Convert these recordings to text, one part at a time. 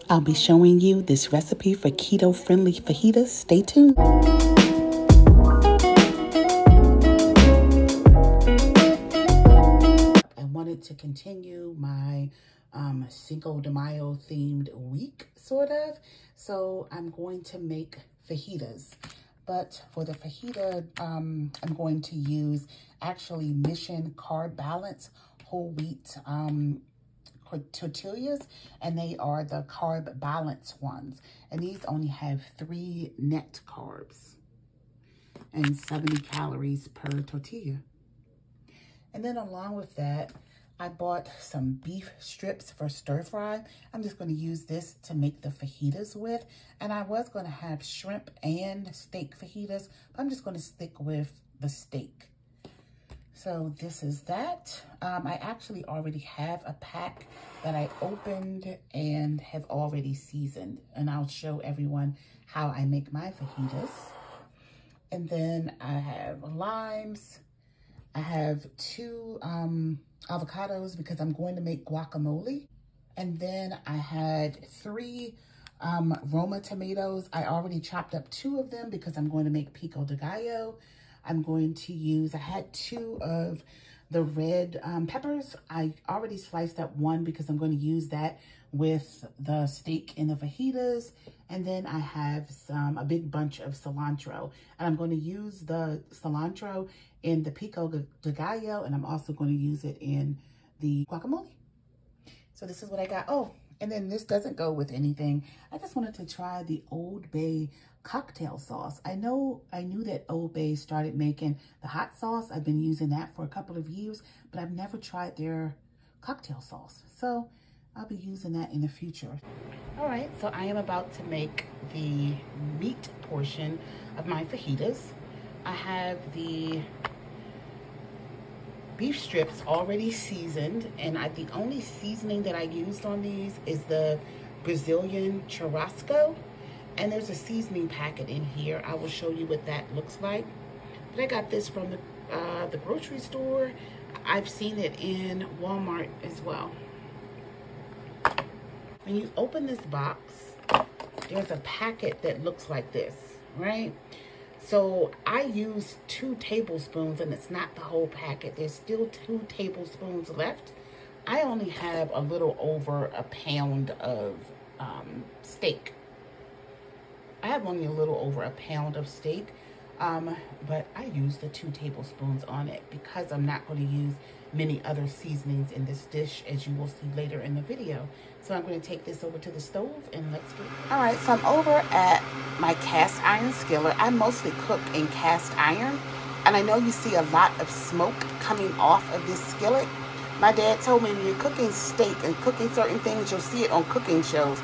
I'll be showing you this recipe for keto-friendly fajitas. Stay tuned. I wanted to continue my Cinco de Mayo themed week, sort of. So I'm going to make fajitas. But for the fajita, I'm going to use actually Mission Carb Balance whole wheat tortillas, and they are the carb balance ones. And these only have 3 net carbs and 70 calories per tortilla. And then along with that, I bought some beef strips for stir fry. I'm just going to use this to make the fajitas with. And I was going to have shrimp and steak fajitas, but I'm just going to stick with the steak. So this is that. I actually already have a pack that I opened and have already seasoned. And I'll show everyone how I make my fajitas. And then I have limes. I have 2 avocados because I'm going to make guacamole. And then I had 3 Roma tomatoes. I already chopped up 2 of them because I'm going to make Pico De Gallo. I'm going to use, I had 2 of the red peppers. I already sliced up 1 because I'm going to use that with the steak in the fajitas. And then I have a big bunch of cilantro. And I'm going to use the cilantro in the Pico De Gallo, and I'm also going to use it in the guacamole. So this is what I got. Oh, and then this doesn't go with anything. I just wanted to try the Old Bay cocktail sauce. I knew that Old Bay started making the hot sauce. I've been using that for a couple of years, but I've never tried their cocktail sauce. So I'll be using that in the future. All right, so I am about to make the meat portion of my fajitas. I have the beef strips already seasoned, and the only seasoning that I used on these is the Brazilian churrasco. And there's a seasoning packet in here. I will show you what that looks like. But I got this from the grocery store. I've seen it in Walmart as well. When you open this box, there's a packet that looks like this, right? So I use 2 tablespoons, and it's not the whole packet. There's still 2 tablespoons left. I only have a little over a pound of steak. I have only a little over a pound of steak, but I use the 2 tablespoons on it because I'm not going to use many other seasonings in this dish, as you will see later in the video. So I'm going to take this over to the stove and let's get it. All right, so I'm over at my cast iron skillet. I mostly cook in cast iron, and I know you see a lot of smoke coming off of this skillet. My dad told me when you're cooking steak and cooking certain things, you'll see it on cooking shows.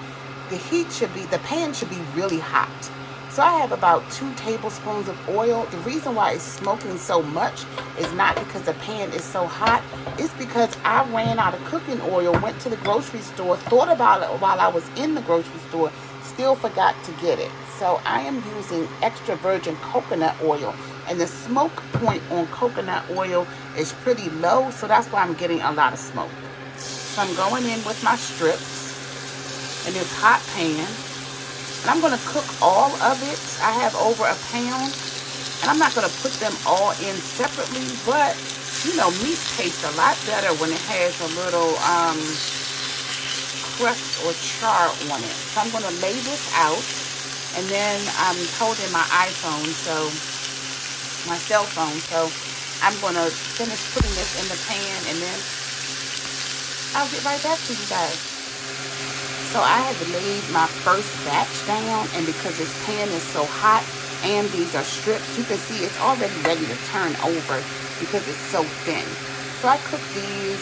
The pan should be really hot. So I have about 2 tablespoons of oil. The reason why it's smoking so much is not because the pan is so hot. It's because I ran out of cooking oil, went to the grocery store, thought about it while I was in the grocery store, still forgot to get it. So I am using extra virgin coconut oil. And the smoke point on coconut oil is pretty low, so that's why I'm getting a lot of smoke. So I'm going in with my strips in this hot pan, and I'm going to cook all of it. I have over a pound, and I'm not going to put them all in separately, but you know, meat tastes a lot better when it has a little crust or char on it. So I'm going to lay this out, and then I'm holding my iPhone, my cell phone, so I'm going to finish putting this in the pan, and then I'll get right back to you guys. So I have laid my first batch down, and because this pan is so hot and these are strips, you can see it's already ready to turn over because it's so thin. So I cook these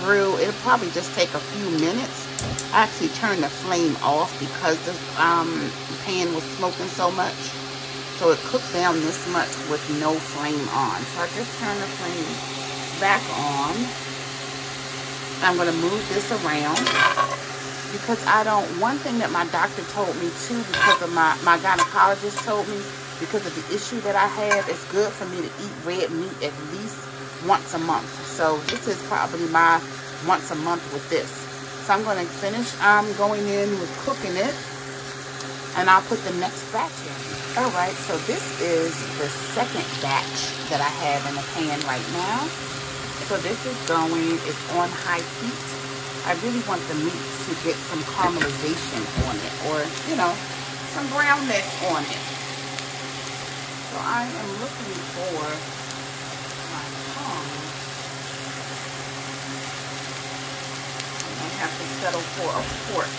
through. It'll probably just take a few minutes. I actually turned the flame off because the pan was smoking so much. So it cooked down this much with no flame on. So I just turned the flame back on. I'm going to move this around. Because one thing that my doctor told me too, because of my gynecologist told me, because of the issue that I have, it's good for me to eat red meat at least once a month. So this is probably my once a month with this. So I'm going to finish going in with cooking it, and I'll put the next batch in. All right, so this is the second batch that I have in the pan right now. So this is going, it's on high heat. I really want the meat to get some caramelization on it, or, you know, some brownness on it. So I am looking for my tongue. I have to settle for a fork.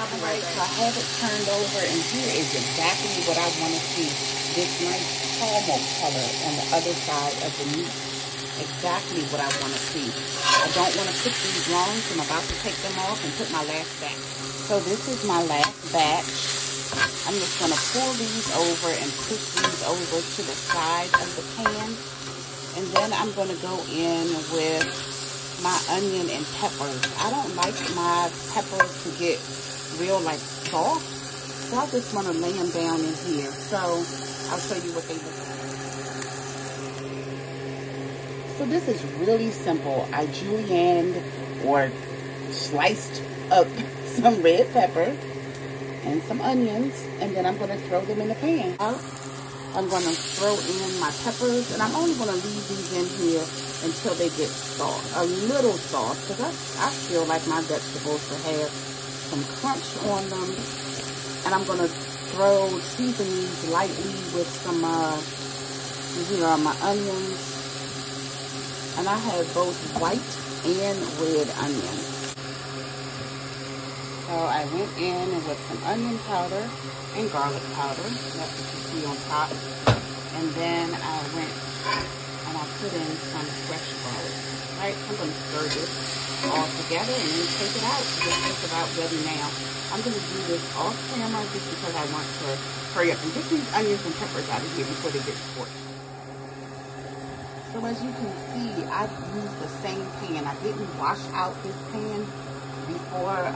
Alright, so I have it turned over, and here is exactly what I want to see. This nice caramel color on the other side of the meat. Exactly what I want to see. I don't want to cook these long, so I'm about to take them off and put my last batch. So this is my last batch. I'm just going to pull these over and push these over to the side of the pan. And then I'm going to go in with my onion and peppers. I don't like my peppers to get real like soft, so I just want to lay them down in here. So I'll show you what they look like. So this is really simple. I julienned or sliced up some red pepper and some onions, and then I'm going to throw them in the pan. I'm going to throw in my peppers, and I'm only going to leave these in here until they get soft, a little soft, because I feel like my vegetables should have some crunch on them. And I'm going to season these lightly with some, here are my onions. And I have both white and red onions. So I went in with some onion powder and garlic powder. That's what you see on top. And then I went and I put in some fresh garlic. Right? I'm going to stir this all together and then take it out. It's just about ready now. I'm going to do this off camera just because I want to hurry up and get these onions and peppers out of here before they get scorched. So as you can see, I've used the same pan. I didn't wash out this pan before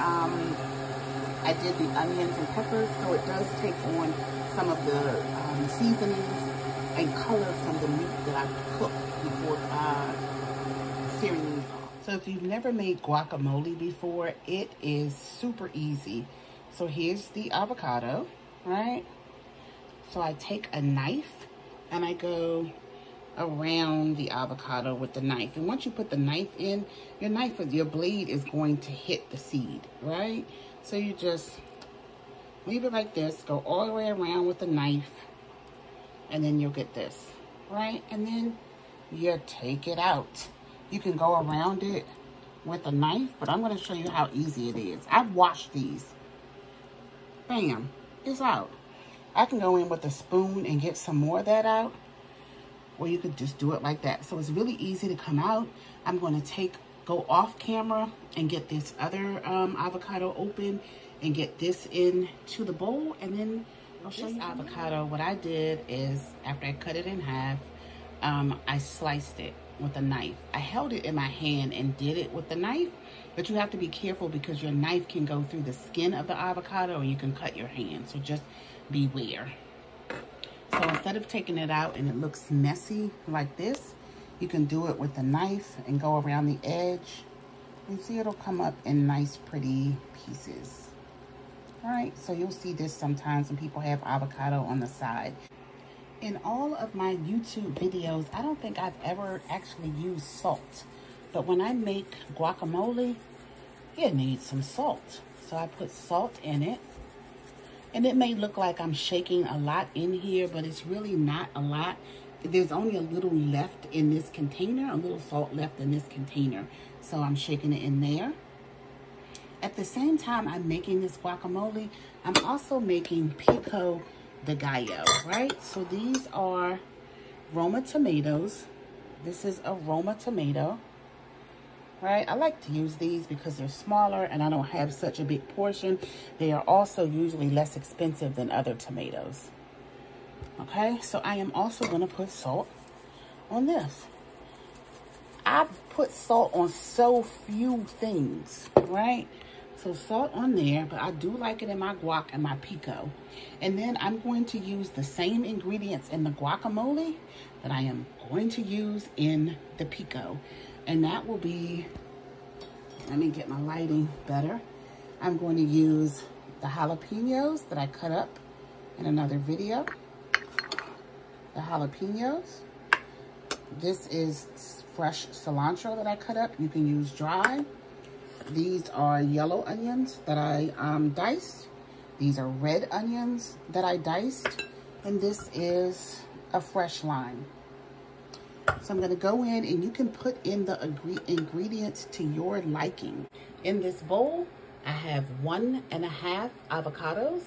I did the onions and peppers, so it does take on some of the seasonings and color from the meat that I cooked before searing these off. So if you've never made guacamole before, it is super easy. So here's the avocado, right? So I take a knife and I go around the avocado with the knife. And once you put the knife in, your blade is going to hit the seed, right? So you just leave it like this, go all the way around with the knife, and then you'll get this, right? And then you take it out. You can go around it with a knife, but I'm going to show you how easy it is. I've washed these. Bam, it's out. I can go in with a spoon and get some more of that out, or you could just do it like that. So it's really easy to come out. I'm going to go off camera and get this other avocado open and get this into the bowl, and then I'll show you avocado. What I did is, after I cut it in half, I sliced it with a knife. I held it in my hand and did it with the knife, but you have to be careful because your knife can go through the skin of the avocado and you can cut your hand. So just beware. So instead of taking it out and it looks messy like this, you can do it with a knife and go around the edge. You see it'll come up in nice pretty pieces. All right, so you'll see this sometimes when people have avocado on the side. In all of my YouTube videos, I don't think I've ever actually used salt. But when I make guacamole, it needs some salt. So I put salt in it. And it may look like I'm shaking a lot in here, but it's really not a lot. There's only a little left in this container, a little salt left in this container. So I'm shaking it in there. At the same time I'm making this guacamole, I'm also making Pico De Gallo, right? So these are Roma tomatoes. This is a Roma tomato, right? I like to use these because they're smaller and I don't have such a big portion. They are also usually less expensive than other tomatoes. Okay, so I am also going to put salt on this. I put salt on so few things, right? So salt on there, but I do like it in my guac and my pico. And then I'm going to use the same ingredients in the guacamole that I am going to use in the pico. And that will be Let me get my lighting better. I'm going to use the jalapenos that I cut up in another video. The jalapenos. This is fresh cilantro that I cut up. You can use dry. These are yellow onions that I diced. These are red onions that I diced. And this is a fresh lime. So I'm going to go in, and you can put in the ingredients to your liking. In this bowl, I have 1.5 avocados.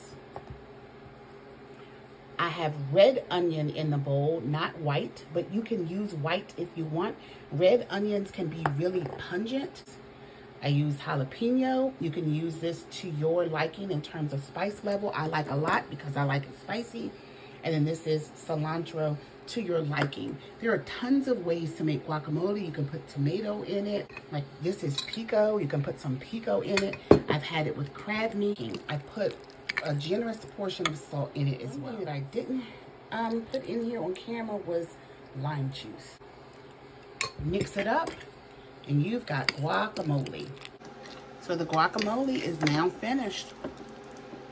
I have red onion in the bowl, not white, but you can use white if you want. Red onions can be really pungent. I use jalapeno. You can use this to your liking in terms of spice level. I like a lot because I like it spicy. And then this is cilantro to your liking. There are tons of ways to make guacamole. You can put tomato in it. Like this is pico. You can put some pico in it. I've had it with crab meat. I put a generous portion of salt in it as well. That I didn't put in here on camera was lime juice. Mix it up, and you've got guacamole. So the guacamole is now finished.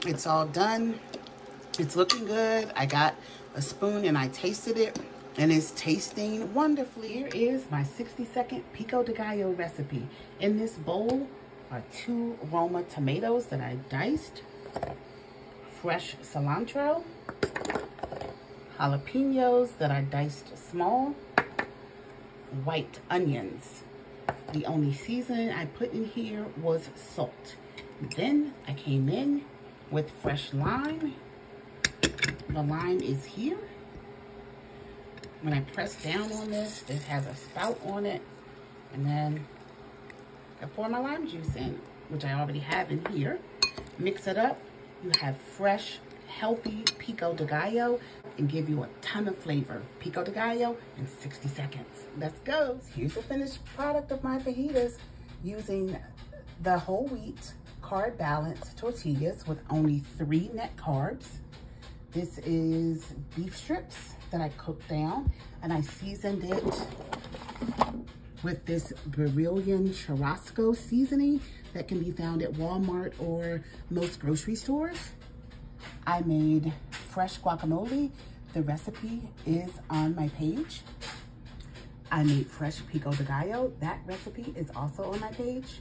It's all done. It's looking good. I got a spoon and I tasted it, and it's tasting wonderfully. Here is my 60-second Pico De Gallo recipe. In this bowl are 2 Roma tomatoes that I diced, fresh cilantro, jalapenos that I diced small, white onions. The only seasoning I put in here was salt. Then I came in with fresh lime. The lime is here. When I press down on this, it has a spout on it. And then I pour my lime juice in, which I already have in here. Mix it up. You have fresh, healthy Pico De Gallo and give you a ton of flavor. Pico De Gallo in 60 seconds. Let's go. Here's the finished product of my fajitas using the whole wheat carb balanced tortillas with only 3 net carbs. This is beef strips that I cooked down, and I seasoned it with this Brazilian churrasco seasoning that can be found at Walmart or most grocery stores. I made fresh guacamole. The recipe is on my page. I made fresh Pico De Gallo. That recipe is also on my page.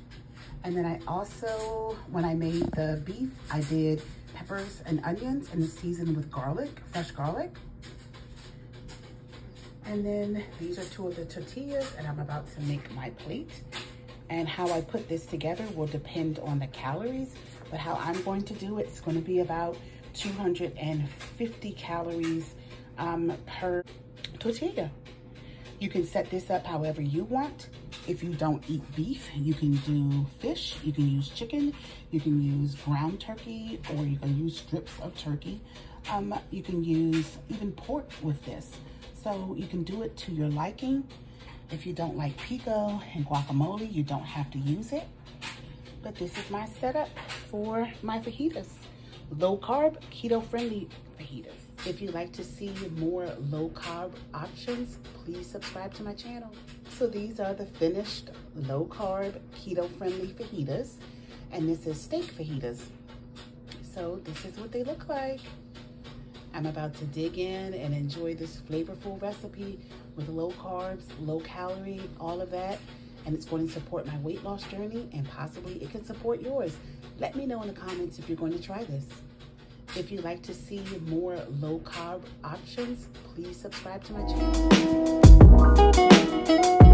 And then I also, when I made the beef, I did peppers and onions and seasoned with garlic, fresh garlic. And then these are 2 of the tortillas, and I'm about to make my plate. And how I put this together will depend on the calories, but how I'm going to do it is going to be about 250 calories per tortilla. You can set this up however you want. If you don't eat beef, you can do fish, you can use chicken, you can use ground turkey, or you can use strips of turkey. You can use even pork with this. So you can do it to your liking. If you don't like pico and guacamole, you don't have to use it. But this is my setup for my fajitas. Low carb, keto friendly fajitas. If you'd like to see more low carb options, please subscribe to my channel. So these are the finished low carb, keto friendly fajitas. And this is steak fajitas. So this is what they look like. I'm about to dig in and enjoy this flavorful recipe with low carbs, low calorie, all of that. And it's going to support my weight loss journey, and possibly it can support yours. Let me know in the comments if you're going to try this. If you'd like to see more low carb options, please subscribe to my channel.